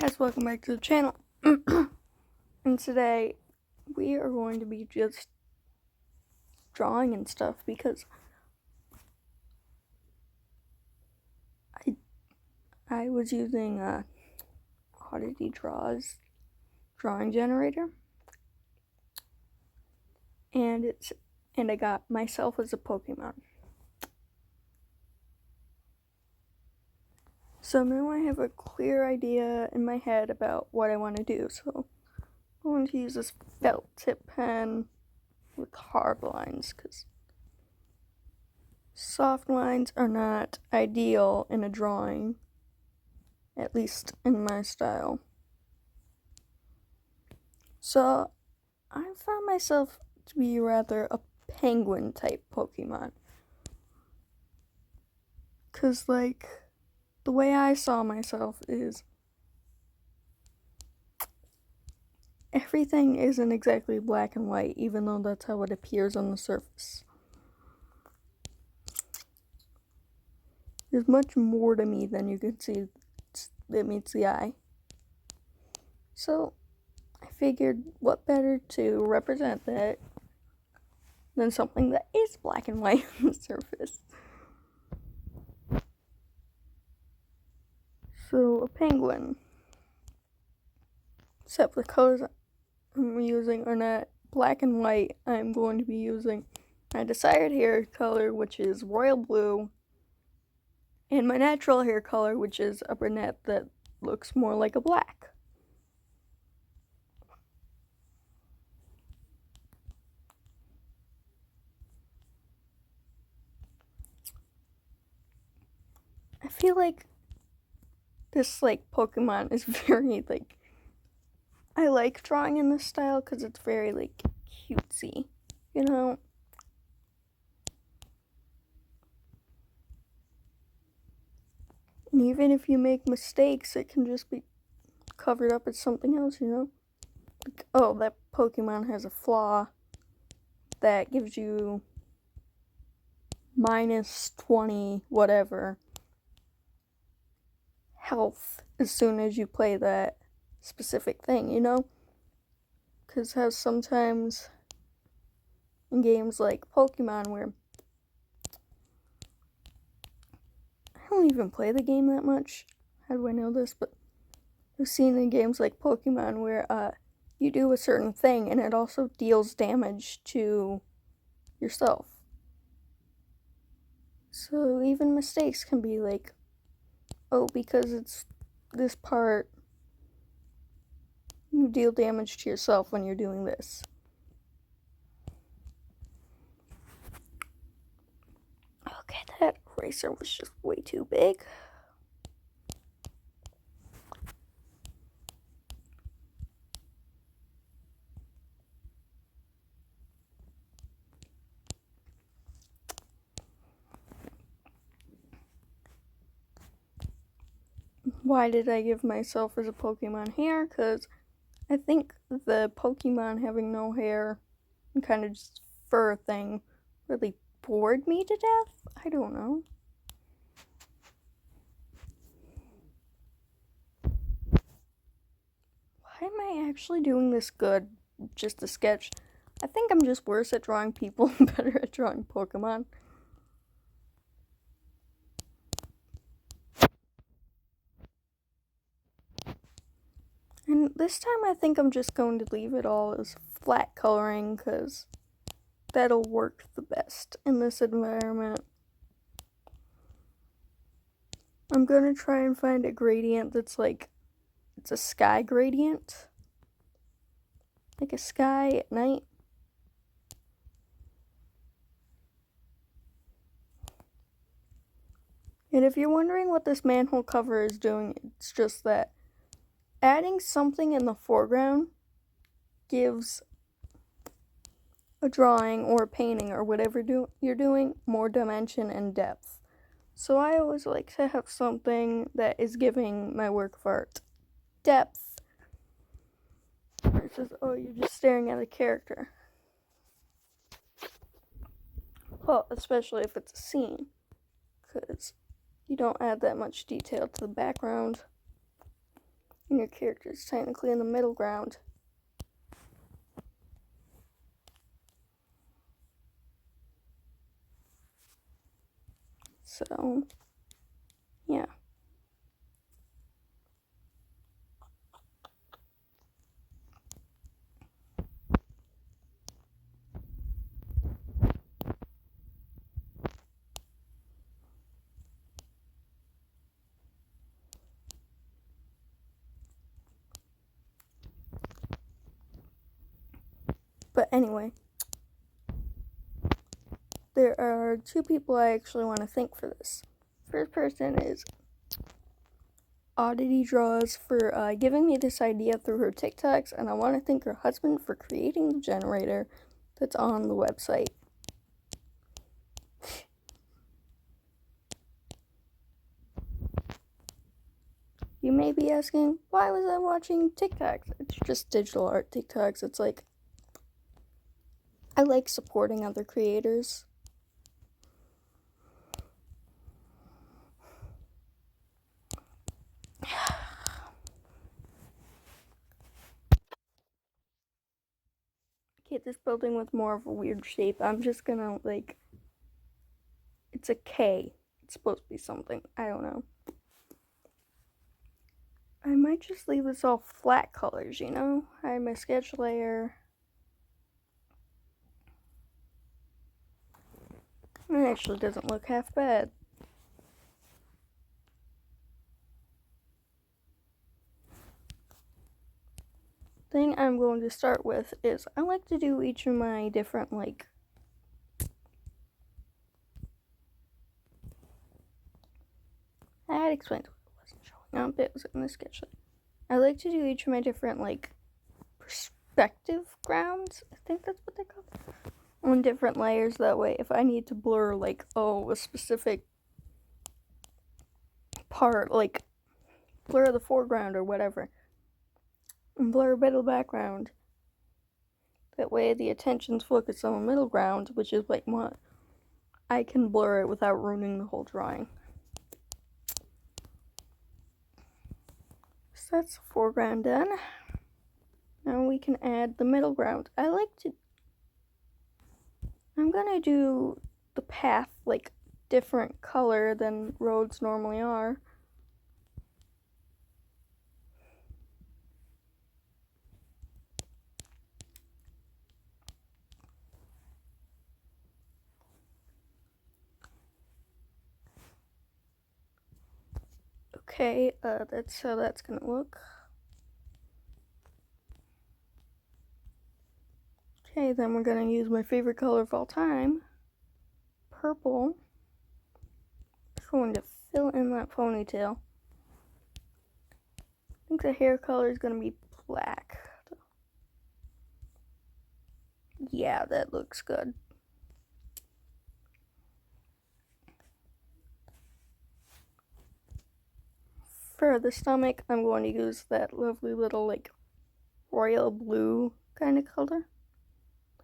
Guys, welcome back to the channel. And today we are going to be just drawing and stuff because I was using AudityDraws drawing generator, and I got myself as a Pokemon. So now I have a clear idea in my head about what I want to do. So I'm going to use this felt tip pen with hard lines because soft lines are not ideal in a drawing, at least in my style. So I found myself to be rather a penguin type Pokemon. Because, the way I saw myself is everything isn't exactly black and white, even though that's how it appears on the surface. There's much more to me than you can see that meets the eye. So I figured what better to represent that than something that is black and white on the surface. So a penguin, except the colors I'm using are not black and white. I'm going to be using my desired hair color, which is royal blue, and my natural hair color, which is a brunette that looks more like a black. I feel like this Pokemon is very I like drawing in this style because it's very cutesy, you know. And even if you make mistakes, it can just be covered up as something else, you know. Oh, that Pokemon has a flaw that gives you minus 20 whatever health as soon as you play that specific thing, you know? Because how sometimes in games like Pokemon where I don't even play the game that much. How do I know this? But I've seen in games like Pokemon where you do a certain thing and it also deals damage to yourself. So even mistakes can be because it's this part, you deal damage to yourself when you're doing this. Okay, that eraser was just way too big. Why did I give myself as a Pokemon hair? Because I think the Pokemon having no hair and kind of just fur thing really bored me to death. I don't know. Why am I actually doing this good? Just a sketch. I think I'm just worse at drawing people and better at drawing Pokemon. And this time I think I'm just going to leave it all as flat coloring because that'll work the best in this environment. I'm going to try and find a gradient that's it's a sky gradient. Like a sky at night. And if you're wondering what this manhole cover is doing, it's just that adding something in the foreground gives a drawing or a painting or whatever you're doing more dimension and depth. So I always like to have something that is giving my work of art depth versus, oh, you're just staring at a character. Well, especially if it's a scene, because you don't add that much detail to the background. And your character is technically in the middle ground. So, yeah. But anyway, there are two people I actually want to thank for this. First person is AudityDraws for giving me this idea through her TikToks, and I want to thank her husband for creating the generator that's on the website. You may be asking, why was I watching TikToks? It's just digital art TikToks. It's like, I like supporting other creators. Okay, this building with more of a weird shape. I'm just gonna, like, it's a K. It's supposed to be something. I don't know. I might just leave this all flat colors, you know? I have my sketch layer. It actually doesn't look half bad. Thing I'm going to start with is I like to do each of my different, like, I had explained what it wasn't showing up. It was in the sketch layer. I like to do each of my different, like, perspective grounds. I think that's what they call it. On different layers. That way, if I need to blur, like, a specific part, like, blur the foreground or whatever, and blur a bit of the background. That way, the attention's focused on the middle ground, which is, like, what I can blur it without ruining the whole drawing. So that's the foreground done. Now we can add the middle ground. I'm gonna do the path like different color than roads normally are. Okay, that's how that's gonna look. Okay, then we're gonna use my favorite color of all time, purple. Just going to fill in that ponytail. I think the hair color is gonna be black. Yeah, that looks good. For the stomach, I'm going to use that lovely little, like, royal blue kind of color.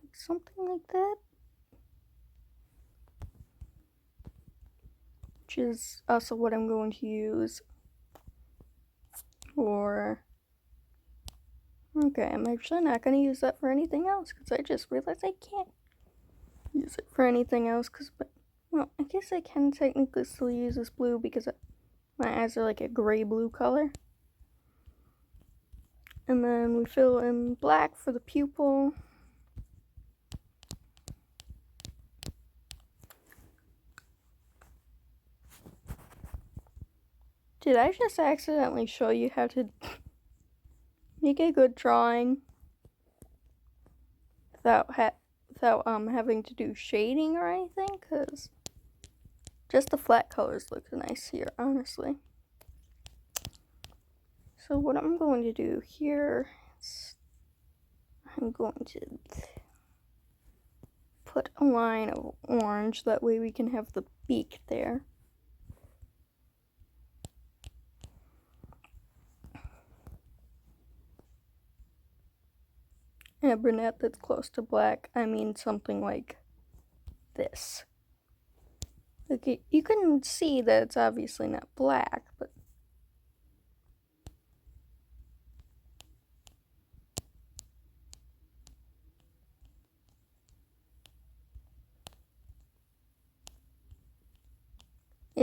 Like something like that. Which is also what I'm going to use for... Okay, I'm actually not going to use that for anything else, because I just realized I can't use it for anything else, well, I guess I can technically still use this blue, because my eyes are like a gray-blue color. And then we fill in black for the pupil. Did I just accidentally show you how to make a good drawing without having to do shading or anything? Because just the flat colors look nice here, honestly. So what I'm going to do here is I'm going to put a line of orange, that way we can have the beak there. And a brunette that's close to black, I mean something like this. Okay, you can see that it's obviously not black, but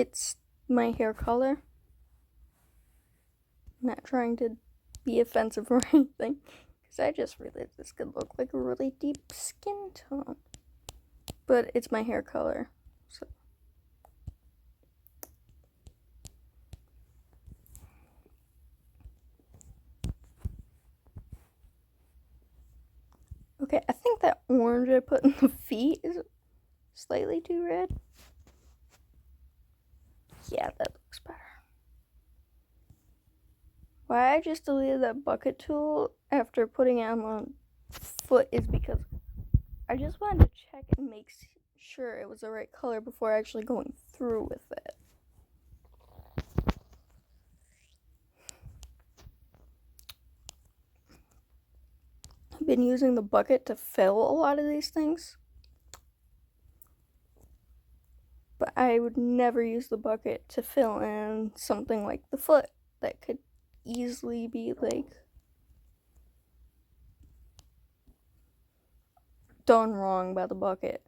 It's my hair color. I'm not trying to be offensive or anything, because I just realized this could look like a really deep skin tone. But it's my hair color, so. Okay, I think that orange I put in the feet is slightly too red. Yeah, that looks better. Why I just deleted that bucket tool after putting it on the foot is because I just wanted to check and make sure it was the right color before actually going through with it. I've been using the bucket to fill a lot of these things, but I would never use the bucket to fill in something like the foot that could easily be like done wrong by the bucket.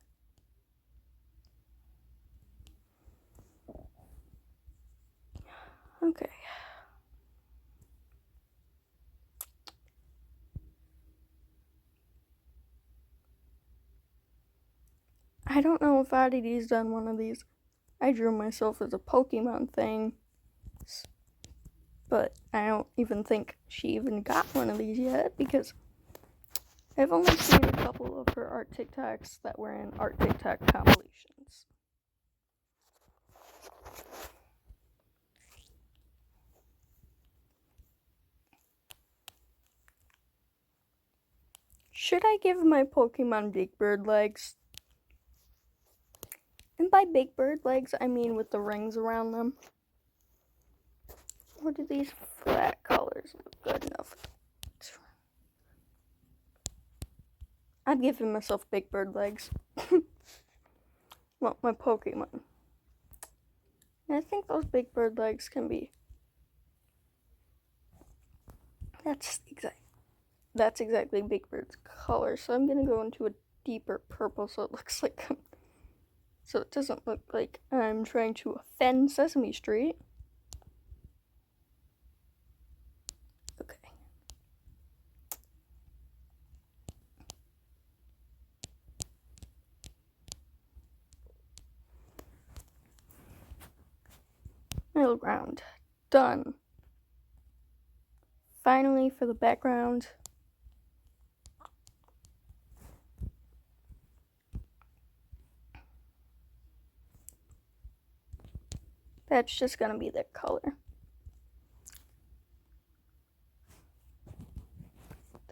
Okay. I don't know if AudityDraws done one of these. I drew myself as a Pokemon thing, but I don't even think she even got one of these yet, because I've only seen a couple of her art TikToks that were in art TikTok compilations. Should I give my Pokemon big bird legs? And by big bird legs, I mean with the rings around them. Or do these flat colors look good enough? I'd give myself big bird legs. Well, my Pokemon. And I think those big bird legs can be. That's exactly Big Bird's color. So I'm gonna go into a deeper purple so it looks like so it doesn't look like I'm trying to offend Sesame Street. Okay. Middle ground. Done. Finally, for the background. That's just gonna be the color.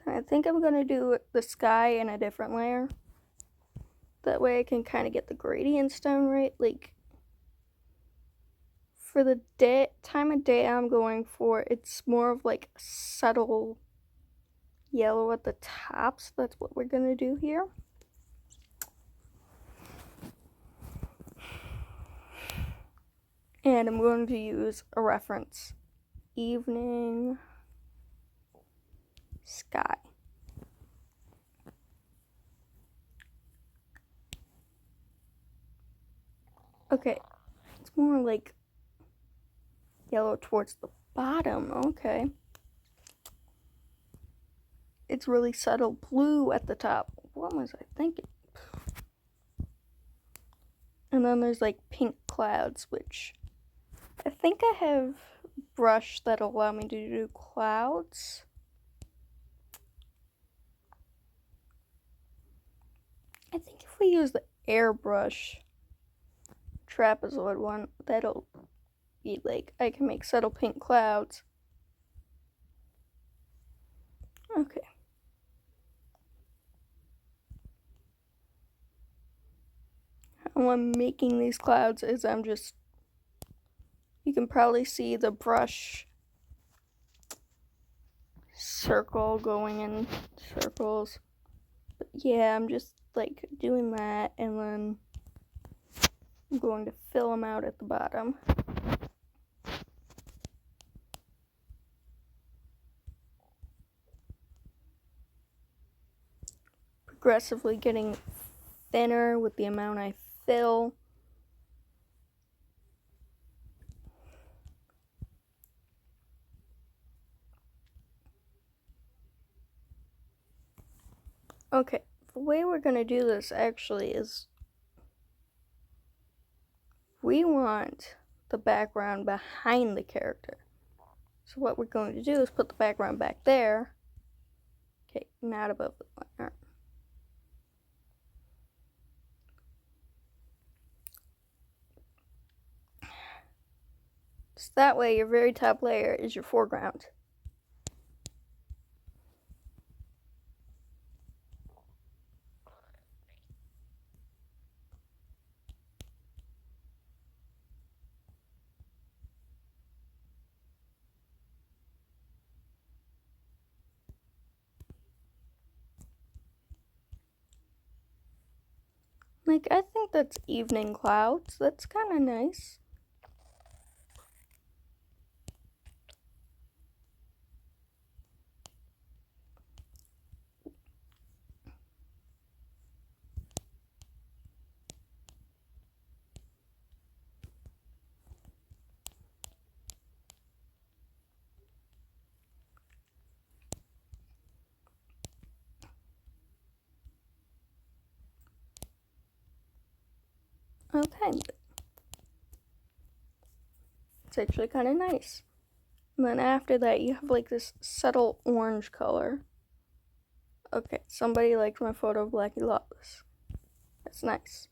Then I think I'm gonna do the sky in a different layer. That way I can kind of get the gradients down right. Like, for the time of day I'm going for, it's more of like subtle yellow at the top, so that's what we're gonna do here. And I'm going to use a reference. Evening sky. Okay, it's more like yellow towards the bottom. Okay. It's really subtle blue at the top. What was I thinking? And then there's like pink clouds, which I think I have brush that'll allow me to do clouds. I think if we use the airbrush trapezoid one, that'll be like, I can make subtle pink clouds. Okay. How I'm making these clouds is you can probably see the brush circle going in circles. But yeah, I'm just like doing that, and then I'm going to fill them out at the bottom. Progressively getting thinner with the amount I fill. Okay, the way we're going to do this actually is we want the background behind the character. So what we're going to do is put the background back there. Okay, not above the line art. So that way your very top layer is your foreground. Like, I think that's evening clouds. That's kind of nice. Okay. It's actually kind of nice. And then after that, you have like this subtle orange color. Okay, somebody liked my photo of Blackie Lawless. That's nice.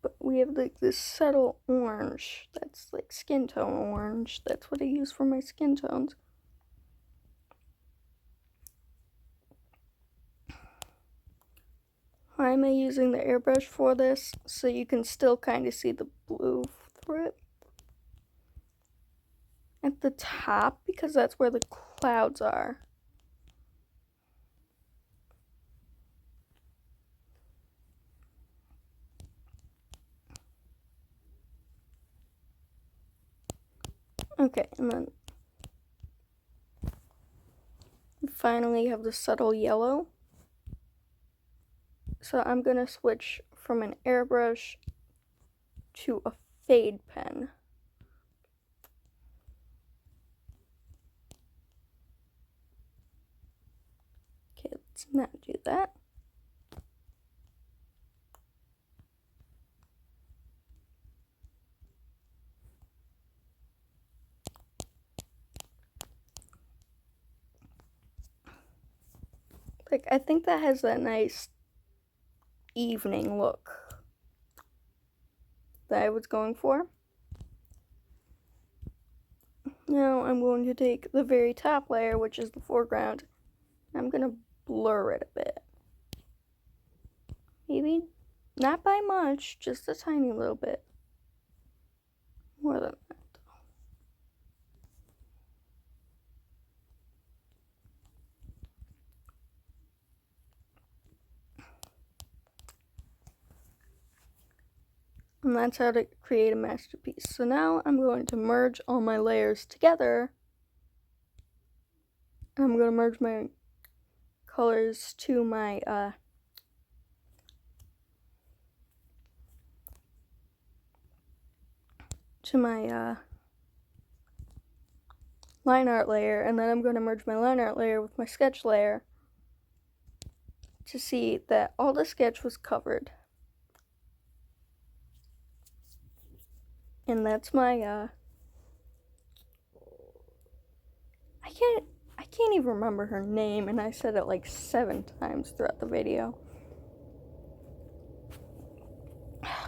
But we have like this subtle orange. That's like skin tone orange. That's what I use for my skin tones. Why am I using the airbrush for this? So you can still kind of see the blue through it. At the top, because that's where the clouds are. Okay, and then finally you have the subtle yellow. So I'm going to switch from an airbrush to a fade pen. Okay, let's not do that. Like, I think that has that nice evening look that I was going for. Now I'm going to take the very top layer, which is the foreground. I'm going to blur it a bit. Maybe not by much, just a tiny little bit. More than that. And that's how to create a masterpiece. So now I'm going to merge all my layers together. And I'm going to merge my colors to my line art layer, and then I'm going to merge my line art layer with my sketch layer to see that all the sketch was covered. And that's my I can't even remember her name, and I said it like 7 times throughout the video.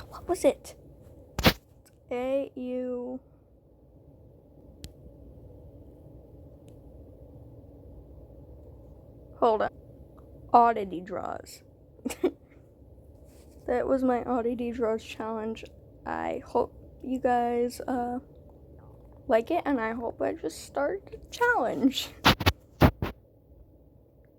What was it? A-U... Hold on. AudityDraws. That was my AudityDraws challenge. I hope you guys like it, and I hope I just started a challenge.